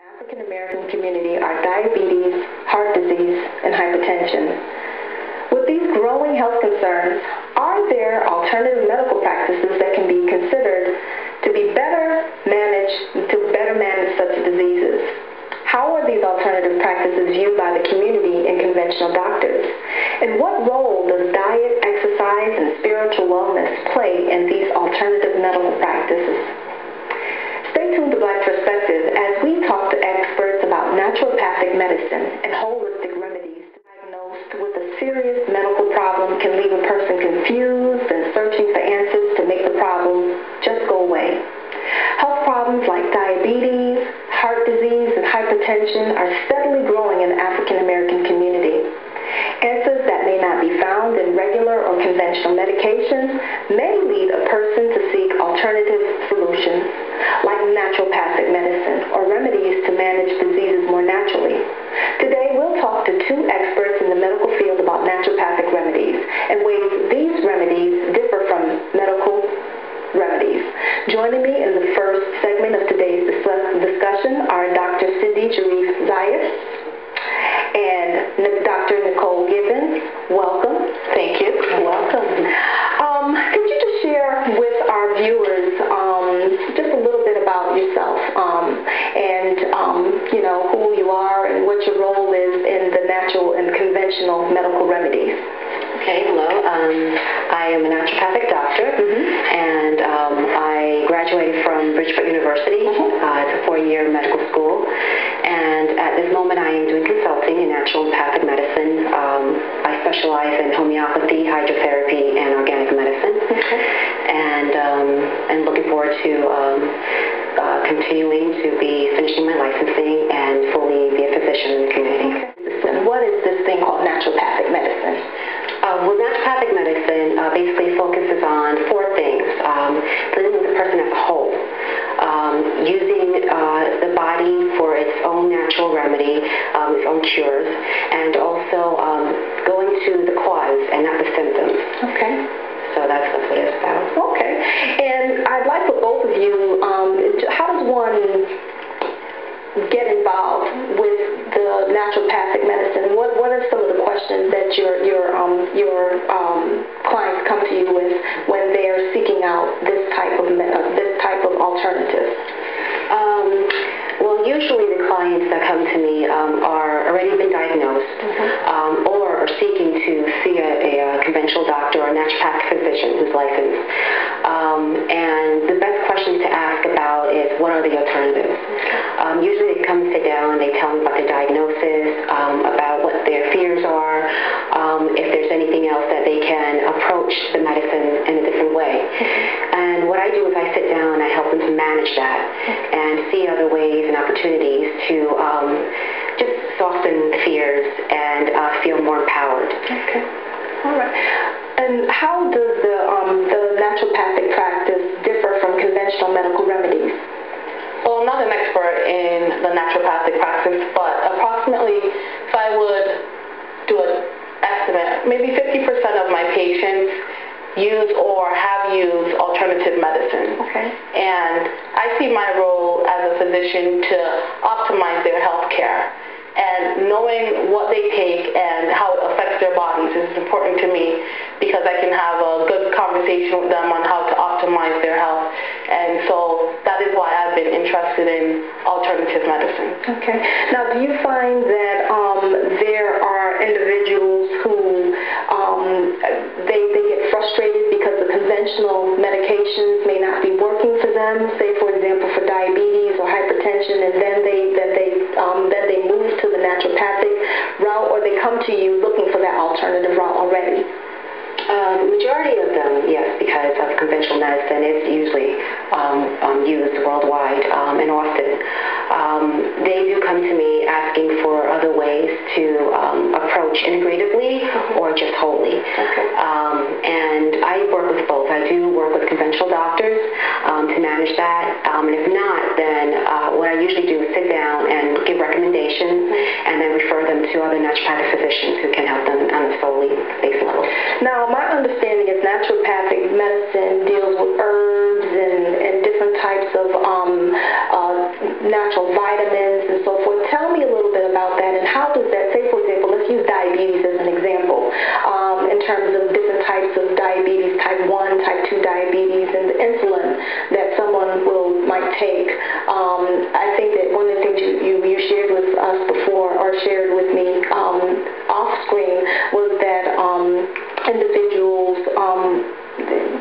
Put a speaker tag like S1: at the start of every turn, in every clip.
S1: African American community are diabetes, heart disease, and hypertension. With these growing health concerns, are there alternative medical practices that can be considered to better manage such diseases? How are these alternative practices viewed by the community and conventional doctors? And what role does diet, exercise, and spiritual wellness play in these alternative medical practices? Stay tuned to Black Perspective as we talk to experts about naturopathic medicine and holistic remedies. Diagnosed with a serious medical problem can leave a person confused and searching for answers to make the problem just go away. Health problems like diabetes, heart disease, and hypertension are steadily growing in the African American community. Answers that may not be found in regular or conventional medications may lead a person to seek alternative solutions like naturopathic medicine or remedies to manage diseases more naturally. Today we'll talk to two experts in the medical field about naturopathic remedies and ways these remedies differ from medical remedies. Joining me in the first segment of today's discussion are Dr. Jorif-Zayas and Dr. Nicole Gibbons. Welcome.
S2: Thank you.
S1: Welcome. Could you just share with our viewers just a little bit about yourself and who you are and what your role is in the natural and conventional medical remedies?
S2: Okay, hello. I am a naturopathic doctor, and I graduated from Bridgeport University. It's a 4-year medical school, and at this moment I am doing consulting in naturopathic medicine. I specialize in homeopathy, hydrotherapy, and organic medicine, and looking forward to continuing to be finishing my licensing and fully be a physician in the community.
S1: And what is this thing called naturopathic medicine?
S2: Well, naturopathic medicine basically focuses on 4 things. Living with the person as a whole, using the body for its own natural remedy, its own cures, and also going to the cause and not the symptoms.
S1: Okay.
S2: So that's what it's about.
S1: Okay. And I'd like for both of you, how does one get involved with the naturopathic medicine? What are some of the questions that your clients come to you with when they are seeking out this type of alternative?
S2: Well, usually the clients that come to me are already been diagnosed or are seeking to see a conventional doctor or a naturopathic physician who's licensed. And the best questions to ask about is what are the alternatives? Usually they come sit down and they tell me about their diagnosis, about what their fears are, if there's anything else that they can approach the medicine in a different way. And what I do is I sit down and I help them to manage that and see other ways and opportunities to just soften the fears and feel more empowered.
S1: Okay. All right. And how does the naturopathic practice differ from conventional medical remedies?
S3: Well, I'm not an expert in the naturopathic practice, but approximately, if I would do an estimate, maybe 50% of my patients use or have used alternative medicine.
S1: Okay.
S3: And I see my role as a physician to optimize their health care. And knowing what they take and how it affects their bodies is important to me because I can have a good conversation with them on how to optimize their health. And so that is why I've been interested in alternative medicine.
S1: Okay. Now, do you find that there are individuals who they get frustrated because the conventional medications may not be working for them, say, for example, for diabetes or hypertension, and then they move to the naturopathic route, or they come to you looking for that alternative route already?
S2: Majority of them, yes, because of conventional medicine is usually used worldwide and often. They do come to me asking for other ways to approach integratively or just wholly.
S1: Okay.
S2: And I work with both. I do work with conventional doctors to manage that. And if not, then what I usually do is sit down and give recommendations and then refer them to other naturopathic physicians who can help them on a solely base level.
S1: Now, my understanding is naturopathic medicine deals with herbs and different types of natural vitamins and individuals,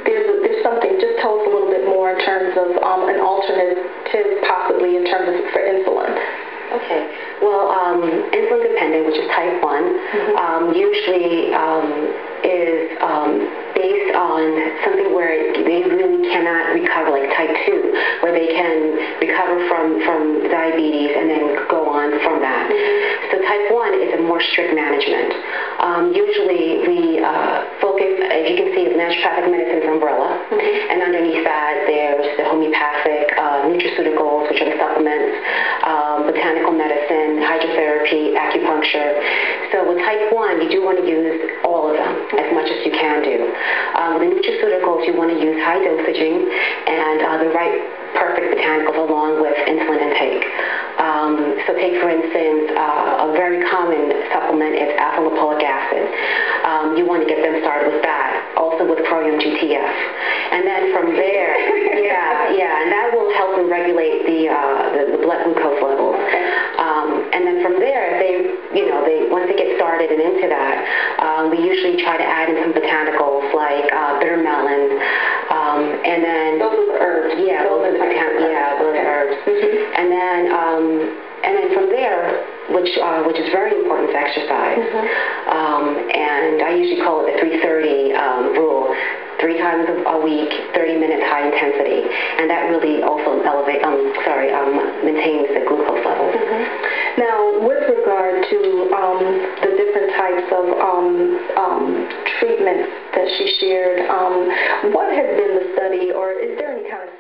S1: there's something, just tell us a little bit more in terms of an alternative possibly in terms of for insulin.
S2: Okay. Well, insulin dependent, which is type 1, usually is based on something where they really cannot recover, like type 2, where they can recover from diabetes and then go on from that. So type 1 is a more strict management. Usually we focus, as you can see, of naturopathic medicine's umbrella, and underneath that there's the homeopathic, nutraceuticals, which are the supplements, botanical medicine, hydrotherapy, acupuncture. So with type 1, you do want to use all of them as much as you can do. With the nutraceuticals, you want to use high dosaging and the right perfect botanicals along with insulin intake. So take, for instance, a very common supplement is alpha-lipoic acid. You want to get them started with that, also with Proium GTF. And then from there, and that will help them regulate the blood glucose levels. And then from there, once they get started and into that, we usually try to add in some botanicals like bitter melon, and then
S1: those are the herbs.
S2: Yeah, those are the herbs. And then from there, which is very important, is exercise. And I usually call it the 3:30 rule. 3 times a week, 30 minutes high intensity, and that really also maintains the glucose levels.
S1: Now, with regard to the different types of treatments that she shared, what has been the study, or is there any kind of